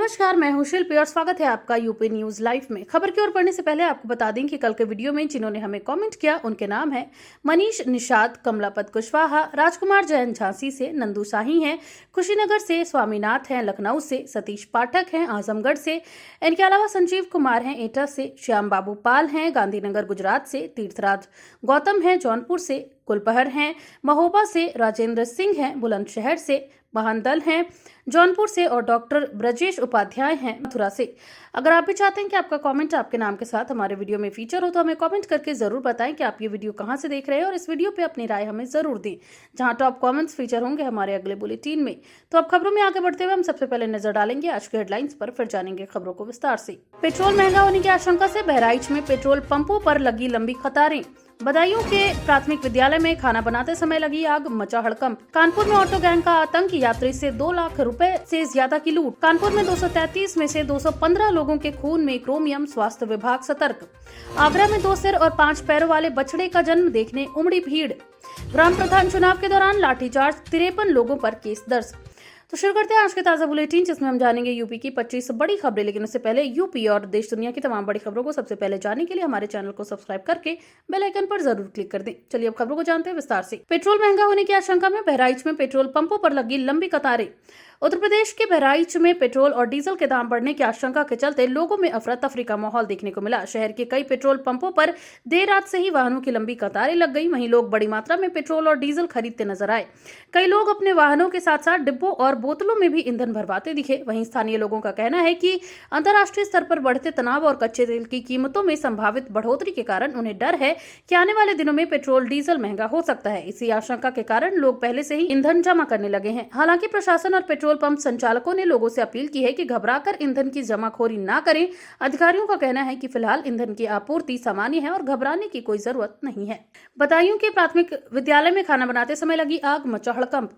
नमस्कार, मैं हूं शिल्पी और स्वागत है आपका यूपी न्यूज लाइव में। खबर की ओर बढ़ने से पहले आपको बता दें कि कल के वीडियो में जिन्होंने हमें कमेंट किया उनके नाम है मनीष निषाद, कमलापत कुशवाहा, राजकुमार जैन झांसी से, नंदू शाही हैं, कुशीनगर से, स्वामीनाथ हैं, लखनऊ से, सतीश पाठक हैं, आजमगढ़ से, इनके अलावा संजीव कुमार हैं एटा से, श्याम बाबू पाल हैं, गांधीनगर गुजरात से, तीर्थराज गौतम हैं, जौनपुर से, कुलपहर हैं, महोबा से, राजेंद्र सिंह हैं, बुलंदशहर से, महानदल हैं, जौनपुर से और डॉक्टर ब्रजेश उपाध्याय हैं, मथुरा से। अगर आप भी चाहते हैं कि आपका कमेंट आपके नाम के साथ हमारे वीडियो में फीचर हो तो हमें कमेंट करके जरूर बताएं कि आप ये वीडियो कहां से देख रहे हैं और इस वीडियो पे अपनी राय हमें जरूर दें, जहां टॉप कमेंट्स फीचर होंगे हमारे अगले बुलेटिन में। तो अब खबरों में आगे बढ़ते हुए हम सबसे पहले नजर डालेंगे आज की हेडलाइंस पर, फिर जानेंगे खबरों को विस्तार से। पेट्रोल महंगा होने की आशंका से बहराइच में पेट्रोल पंपों पर लगी लंबी कतारें। बदायूं के प्राथमिक विद्यालय में खाना बनाते समय लगी आग, मचा हड़कंप। कानपुर में ऑटो गैंग का आतंक, यात्री से 2 लाख रुपए से ज्यादा की लूट। कानपुर में 233 में से 215 लोगों के खून में क्रोमियम, स्वास्थ्य विभाग सतर्क। आगरा में 2 सिर और 5 पैरों वाले बछड़े का जन्म देखने उमड़ी भीड़। ग्राम प्रधान चुनाव के दौरान लाठीचार्ज, 53 लोगों पर केस दर्ज। तो शुरू करते हैं आज के ताजा बुलेटिन, जिसमें हम जानेंगे यूपी की 25 बड़ी खबरें। लेकिन उससे पहले यूपी और देश दुनिया की तमाम बड़ी खबरों को सबसे पहले जानने के लिए हमारे चैनल को सब्सक्राइब करके बेल आइकन पर जरूर क्लिक कर दें। चलिए अब खबरों को जानते हैं विस्तार से। पेट्रोल महंगा होने की आशंका में बहराइच में पेट्रोल पंपों पर लगी लंबी कतारें। उत्तर प्रदेश के बहराइच में पेट्रोल और डीजल के दाम बढ़ने की आशंका के चलते लोगों में अफरा तफरी का माहौल देखने को मिला। शहर के कई पेट्रोल पंपों पर देर रात से ही वाहनों की लंबी कतारें लग गई। वहीं लोग बड़ी मात्रा में पेट्रोल और डीजल खरीदते नजर आए। कई लोग अपने वाहनों के साथ साथ डिब्बों और बोतलों में भी ईंधन भरवाते दिखे। वहीं स्थानीय लोगों का कहना है कि अंतर्राष्ट्रीय स्तर पर बढ़ते तनाव और कच्चे तेल की कीमतों में संभावित बढ़ोतरी के कारण उन्हें डर है कि आने वाले दिनों में पेट्रोल डीजल महंगा हो सकता है। इसी आशंका के कारण लोग पहले से ही ईंधन जमा करने लगे हैं। हालांकि प्रशासन और पेट्रोल पंप संचालकों ने लोगों से अपील की है कि घबराकर ईंधन की जमाखोरी न करें। अधिकारियों का कहना है कि फिलहाल ईंधन की आपूर्ति सामान्य है और घबराने की कोई जरूरत नहीं है। बदायूं के प्राथमिक विद्यालय में खाना बनाते समय लगी आग, मचा हड़कंप।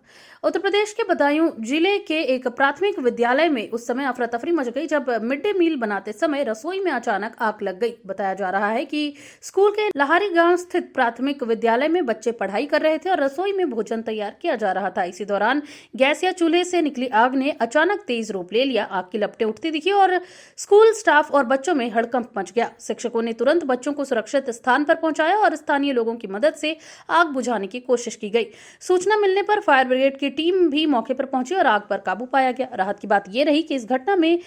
उत्तर प्रदेश के बदायूं जिले के एक प्राथमिक विद्यालय में उस समय अफरा तफरी मच गई जब मिड डे मील बनाते समय रसोई में अचानक आग लग गई। बताया जा रहा है कि स्कूल के लहारी गांव स्थित प्राथमिक विद्यालय में बच्चे पढ़ाई कर रहे थे और रसोई में भोजन तैयार किया जा रहा था। इसी दौरान गैस या चूल्हे से निकली आग ने अचानक तेज रूप ले लिया। आग की लपटें उठती दिखी और स्कूल स्टाफ और बच्चों में हड़कंप मच गया। शिक्षकों ने तुरंत बच्चों को सुरक्षित स्थान पर पहुंचाया और स्थानीय लोगों की मदद से आग बुझाने की कोशिश की गई। सूचना मिलने पर फायर ब्रिगेड की टीम भी मौके पर पहुंची और आग पर काबू पाया गया। राहत की बात यह रही कि इस घटना में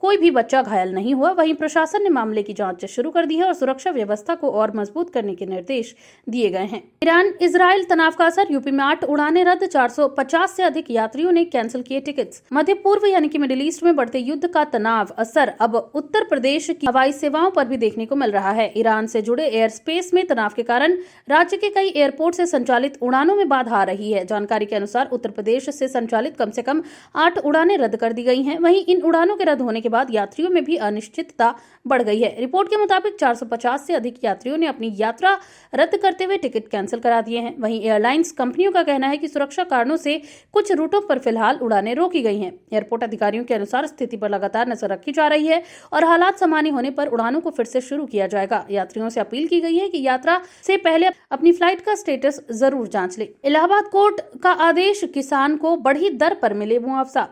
कोई भी बच्चा घायल नहीं हुआ। वहीं प्रशासन ने मामले की जांच शुरू कर दी है और सुरक्षा व्यवस्था को और मजबूत करने के निर्देश दिए गए हैं। ईरान इजराइल तनाव का असर, यूपी में 8 उड़ानें रद्द, 450 से अधिक यात्रियों ने कैंसिल किए टिकट्स। मध्य पूर्व यानी कि मिडिल ईस्ट में बढ़ते युद्ध का तनाव असर अब उत्तर प्रदेश की हवाई सेवाओं पर भी देखने को मिल रहा है। ईरान से जुड़े एयर स्पेस में तनाव के कारण राज्य के कई एयरपोर्ट से संचालित उड़ानों में बाधा आ रही है। जानकारी के अनुसार उत्तर प्रदेश से संचालित कम से कम 8 उड़ानें रद्द कर दी गई हैं। वहीं इन उड़ानों के रद्द होने के बाद यात्रियों में भी अनिश्चितता बढ़ गई है। रिपोर्ट के मुताबिक 450 से अधिक यात्रियों ने अपनी यात्रा रद्द करते हुए टिकट कैंसिल करा दिए हैं। वहीं एयरलाइंस कंपनियों का कहना है कि सुरक्षा कारणों से कुछ रूटों पर फिलहाल उड़ानें रोकी गई हैं। एयरपोर्ट अधिकारियों के अनुसार स्थिति पर लगातार नजर रखी जा रही है और हालात सामान्य होने पर उड़ानों को फिर से शुरू किया जाएगा। यात्रियों से अपील की गई है कि यात्रा से पहले अपनी फ्लाइट का स्टेटस जरूर जांच ले। इलाहाबाद कोर्ट का आदेश, किसान को बढ़ी दर पर मिले मुआवजा।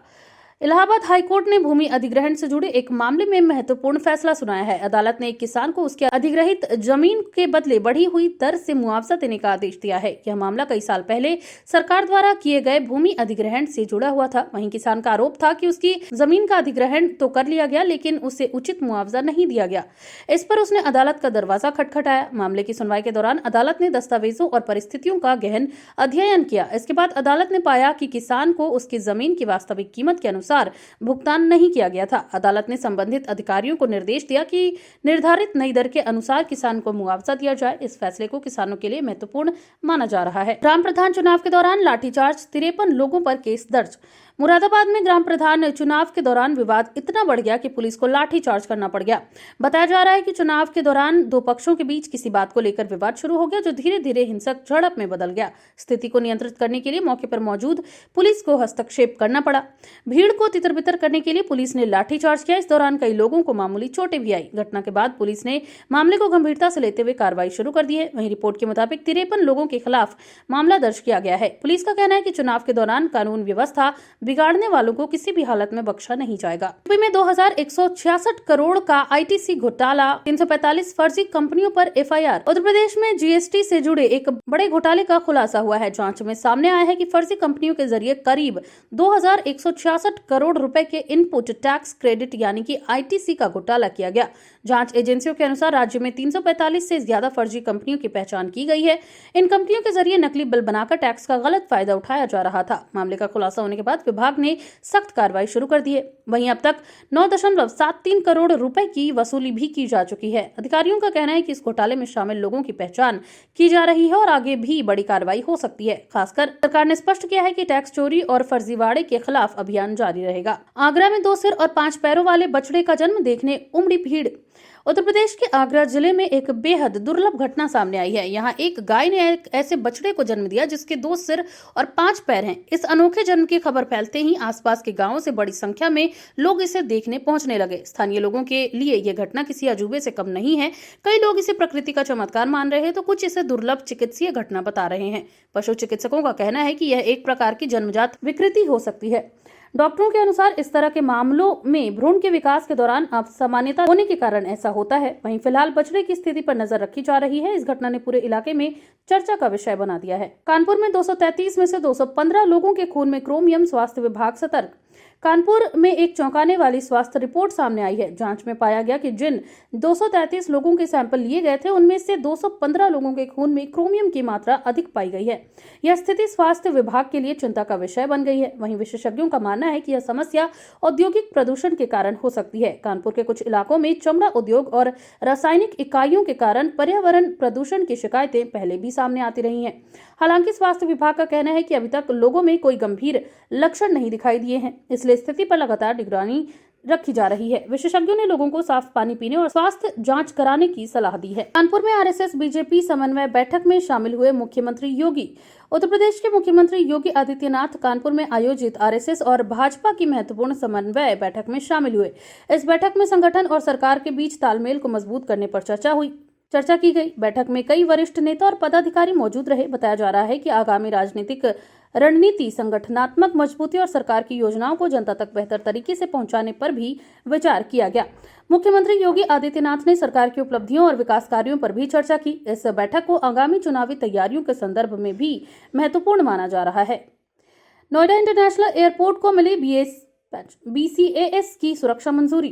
इलाहाबाद हाईकोर्ट ने भूमि अधिग्रहण से जुड़े एक मामले में महत्वपूर्ण फैसला सुनाया है। अदालत ने एक किसान को उसके अधिग्रहित जमीन के बदले बढ़ी हुई दर से मुआवजा देने का आदेश दिया है। यह मामला कई साल पहले सरकार द्वारा किए गए भूमि अधिग्रहण से जुड़ा हुआ था। वहीं किसान का आरोप था कि उसकी जमीन का अधिग्रहण तो कर लिया गया लेकिन उसे उचित मुआवजा नहीं दिया गया। इस पर उसने अदालत का दरवाजा खटखटाया। मामले की सुनवाई के दौरान अदालत ने दस्तावेजों और परिस्थितियों का गहन अध्ययन किया। इसके बाद अदालत ने पाया कि किसान को उसकी जमीन की वास्तविक कीमत के अनुसार भुगतान नहीं किया गया था। अदालत ने संबंधित अधिकारियों को निर्देश दिया कि निर्धारित नई दर के अनुसार किसान को मुआवजा दिया जाए। इस फैसले को किसानों के लिए महत्वपूर्ण माना जा रहा है। ग्राम प्रधान चुनाव के दौरान लाठीचार्ज, 53 लोगों पर केस दर्ज। मुरादाबाद में ग्राम प्रधान चुनाव के दौरान विवाद इतना बढ़ गया कि पुलिस को लाठीचार्ज करना पड़ गया। बताया जा रहा है कि चुनाव के दौरान 2 पक्षों के बीच किसी बात को लेकर विवाद शुरू हो गया, जो धीरे धीरे हिंसक झड़प में बदल गया। स्थिति को नियंत्रित करने के लिए मौके पर मौजूद पुलिस को हस्तक्षेप करना पड़ा। भीड़ को तितर-बितर करने के लिए पुलिस ने लाठीचार्ज किया। इस दौरान कई लोगों को मामूली चोटें भी आई। घटना के बाद पुलिस ने मामले को गंभीरता से लेते हुए कार्रवाई शुरू कर दी है। वहीं रिपोर्ट के मुताबिक 53 लोगों के खिलाफ मामला दर्ज किया गया है। पुलिस का कहना है कि चुनाव के दौरान कानून व्यवस्था बिगाड़ने वालों को किसी भी हालत में बख्शा नहीं जाएगा। यूपी में 2166 करोड़ का आईटीसी घोटाला, 345 फर्जी कंपनियों पर एफआईआर। उत्तर प्रदेश में जीएसटी से जुड़े एक बड़े घोटाले का खुलासा हुआ है। जांच में सामने आया है कि फर्जी कंपनियों के जरिए करीब 2166 करोड़ रुपए के इनपुट टैक्स क्रेडिट यानी कि आईटीसी का घोटाला किया गया। जांच एजेंसियों के अनुसार राज्य में 345 से ज्यादा फर्जी कंपनियों की पहचान की गई है। इन कंपनियों के जरिए नकली बिल बनाकर टैक्स का गलत फायदा उठाया जा रहा था। मामले का खुलासा होने के बाद विभाग ने सख्त कार्रवाई शुरू कर दी है। वहीं अब तक 9.73 करोड़ रुपए की वसूली भी की जा चुकी है। अधिकारियों का कहना है कि इस घोटाले में शामिल लोगों की पहचान की जा रही है और आगे भी बड़ी कार्रवाई हो सकती है। खासकर सरकार ने स्पष्ट किया है कि टैक्स चोरी और फर्जीवाड़े के खिलाफ अभियान जारी रहेगा। आगरा में 2 सिर और 5 पैरों वाले बछड़े का जन्म देखने उमड़ी भीड़। उत्तर प्रदेश के आगरा जिले में एक बेहद दुर्लभ घटना सामने आई है। यहाँ एक गाय ने एक ऐसे बछड़े को जन्म दिया जिसके 2 सिर और 5 पैर हैं। इस अनोखे जन्म की खबर फैलते ही आसपास के गांवों से बड़ी संख्या में लोग इसे देखने पहुंचने लगे। स्थानीय लोगों के लिए यह घटना किसी अजूबे से कम नहीं है। कई लोग इसे प्रकृति का चमत्कार मान रहे हैं तो कुछ इसे दुर्लभ चिकित्सीय घटना बता रहे हैं। पशु चिकित्सकों का कहना है कि यह एक प्रकार की जन्मजात विकृति हो सकती है। डॉक्टरों के अनुसार इस तरह के मामलों में भ्रूण के विकास के दौरान असामान्यता होने के कारण ऐसा होता है। वहीं फिलहाल बछड़े की स्थिति पर नजर रखी जा रही है। इस घटना ने पूरे इलाके में चर्चा का विषय बना दिया है। कानपुर में 233 में से 215 लोगों के खून में क्रोमियम, स्वास्थ्य विभाग सतर्क। कानपुर में एक चौंकाने वाली स्वास्थ्य रिपोर्ट सामने आई है। जांच में पाया गया कि जिन 233 लोगों के सैंपल लिए गए थे उनमें से 215 लोगों के खून में क्रोमियम की मात्रा अधिक पाई गई है। यह स्थिति स्वास्थ्य विभाग के लिए चिंता का विषय बन गई है। वहीं विशेषज्ञों का मानना है कि यह समस्या औद्योगिक प्रदूषण के कारण हो सकती है। कानपुर के कुछ इलाकों में चमड़ा उद्योग और रासायनिक इकाइयों के कारण पर्यावरण प्रदूषण की शिकायतें पहले भी सामने आती रही हैं। हालांकि स्वास्थ्य विभाग का कहना है कि अभी तक लोगों में कोई गंभीर लक्षण नहीं दिखाई दिए हैं, इसलिए स्थिति पर लगातार निगरानी रखी जा रही है। विशेषज्ञों ने लोगों को साफ पानी पीने और स्वास्थ्य जांच कराने की सलाह दी है। कानपुर में आरएसएस बीजेपी समन्वय बैठक में शामिल हुए मुख्यमंत्री योगी। उत्तर प्रदेश के मुख्यमंत्री योगी आदित्यनाथ कानपुर में आयोजित आरएसएस और भाजपा की महत्वपूर्ण समन्वय बैठक में शामिल हुए। इस बैठक में संगठन और सरकार के बीच तालमेल को मजबूत करने पर चर्चा की गई। बैठक में कई वरिष्ठ नेता और पदाधिकारी मौजूद रहे। बताया जा रहा है कि आगामी राजनीतिक रणनीति, संगठनात्मक मजबूती और सरकार की योजनाओं को जनता तक बेहतर तरीके से पहुंचाने पर भी विचार किया गया। मुख्यमंत्री योगी आदित्यनाथ ने सरकार की उपलब्धियों और विकास कार्यों पर भी चर्चा की। इस बैठक को आगामी चुनावी तैयारियों के संदर्भ में भी महत्वपूर्ण माना जा रहा है। नोएडा इंटरनेशनल एयरपोर्ट को मिली BCAS की सुरक्षा मंजूरी।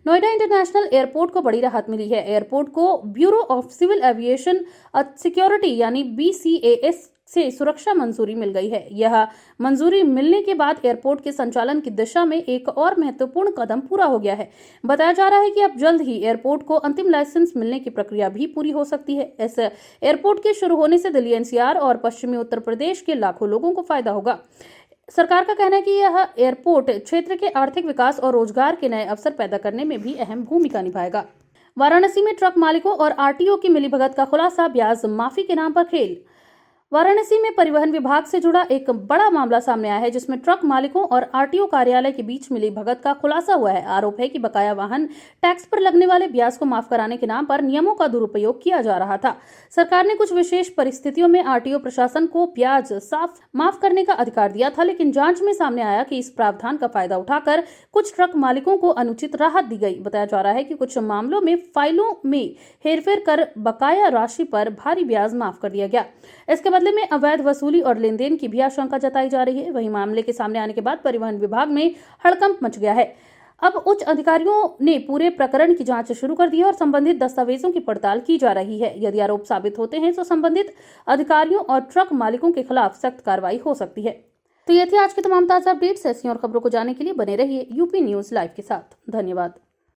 नोएडा इंटरनेशनल एयरपोर्ट को बड़ी राहत मिली है। एयरपोर्ट को bureau of civil aviation security यानी BCAS से सुरक्षा मंजूरी मिल गई है। यह मंजूरी मिलने के बाद एयरपोर्ट के संचालन की दिशा में एक और महत्वपूर्ण कदम पूरा हो गया है। बताया जा रहा है कि अब जल्द ही एयरपोर्ट को अंतिम लाइसेंस मिलने की प्रक्रिया भी पूरी हो सकती है। इस एयरपोर्ट के शुरू होने से दिल्ली NCR और पश्चिमी उत्तर प्रदेश के लाखों लोगों को फायदा होगा। सरकार का कहना है कि यह एयरपोर्ट क्षेत्र के आर्थिक विकास और रोजगार के नए अवसर पैदा करने में भी अहम भूमिका निभाएगा। वाराणसी में ट्रक मालिकों और RTO की मिलीभगत का खुलासा, ब्याज माफी के नाम पर खेल। वाराणसी में परिवहन विभाग से जुड़ा एक बड़ा मामला सामने आया है जिसमें ट्रक मालिकों और RTO कार्यालय के बीच मिली भगत का खुलासा हुआ है। आरोप है कि बकाया वाहन टैक्स पर लगने वाले ब्याज को माफ कराने के नाम पर नियमों का दुरुपयोग किया जा रहा था। सरकार ने कुछ विशेष परिस्थितियों में RTO प्रशासन को ब्याज साफ माफ करने का अधिकार दिया था, लेकिन जांच में सामने आया कि इस प्रावधान का फायदा उठाकर कुछ ट्रक मालिकों को अनुचित राहत दी गई। बताया जा रहा है कि कुछ मामलों में फाइलों में हेरफेर कर बकाया राशि पर भारी ब्याज माफ कर दिया गया। इसके बदले में अवैध वसूली और लेनदेन की भी आशंका जताई जा रही है। वहीं मामले के सामने आने के बाद परिवहन विभाग में हड़कंप मच गया है। अब उच्च अधिकारियों ने पूरे प्रकरण की जांच शुरू कर दी है और संबंधित दस्तावेजों की पड़ताल की जा रही है। यदि आरोप साबित होते हैं तो संबंधित अधिकारियों और ट्रक मालिकों के खिलाफ सख्त कार्रवाई हो सकती है। तो ये थी आज की तमाम ताजा अपडेट्स। ऐसी और खबरों को जानने के लिए बने रहिए यूपी न्यूज लाइव के साथ। धन्यवाद।